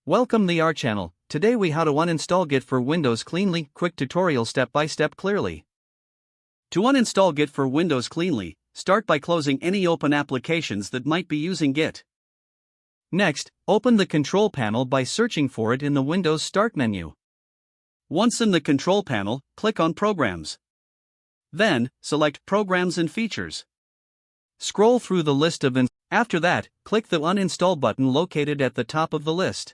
Welcome to our channel. Today we how to uninstall Git for Windows cleanly, quick tutorial step by step clearly. To uninstall Git for Windows cleanly, start by closing any open applications that might be using Git. Next, open the control panel by searching for it in the Windows Start menu. Once in the control panel, click on Programs. Then, select Programs and Features. Scroll through the list of After that, click the Uninstall button located at the top of the list.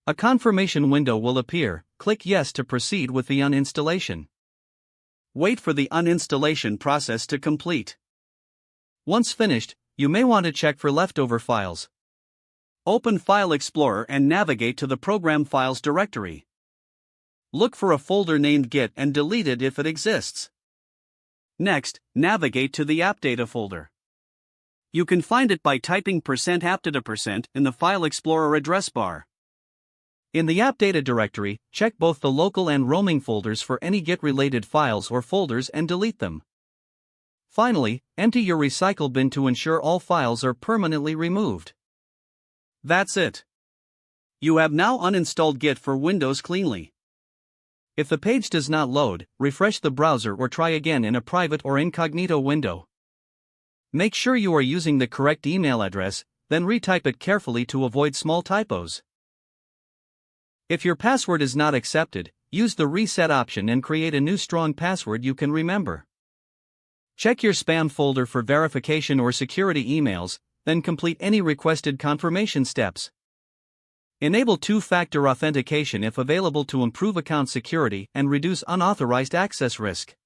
A confirmation window will appear. Click Yes to proceed with the uninstallation. Wait for the uninstallation process to complete. Once finished, you may want to check for leftover files. Open File Explorer and navigate to the Program Files directory. Look for a folder named Git and delete it if it exists. Next, navigate to the App Data folder. You can find it by typing %appdata% in the File Explorer address bar. In the App Data directory, check both the local and roaming folders for any Git-related files or folders and delete them. Finally, empty your recycle bin to ensure all files are permanently removed. That's it. You have now uninstalled Git for Windows cleanly. If the page does not load, refresh the browser or try again in a private or incognito window. Make sure you are using the correct email address, then retype it carefully to avoid small typos. If your password is not accepted, use the reset option and create a new strong password you can remember. Check your spam folder for verification or security emails, then complete any requested confirmation steps. Enable two-factor authentication if available to improve account security and reduce unauthorized access risk.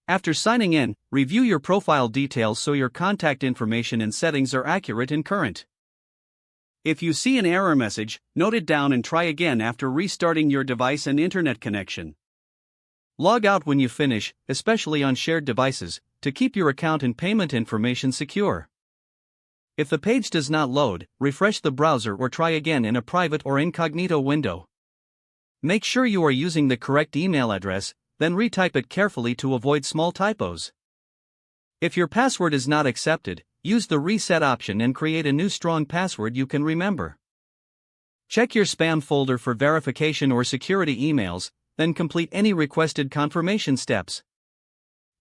After signing in, review your profile details so your contact information and settings are accurate and current. If you see an error message, note it down and try again after restarting your device and internet connection. Log out when you finish, especially on shared devices, to keep your account and payment information secure. If the page does not load, refresh the browser or try again in a private or incognito window. Make sure you are using the correct email address, then retype it carefully to avoid small typos. If your password is not accepted, use the reset option and create a new strong password you can remember. Check your spam folder for verification or security emails, then complete any requested confirmation steps.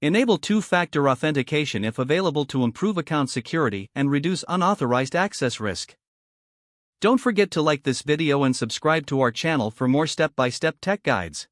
Enable two-factor authentication if available to improve account security and reduce unauthorized access risk. Don't forget to like this video and subscribe to our channel for more step-by-step tech guides.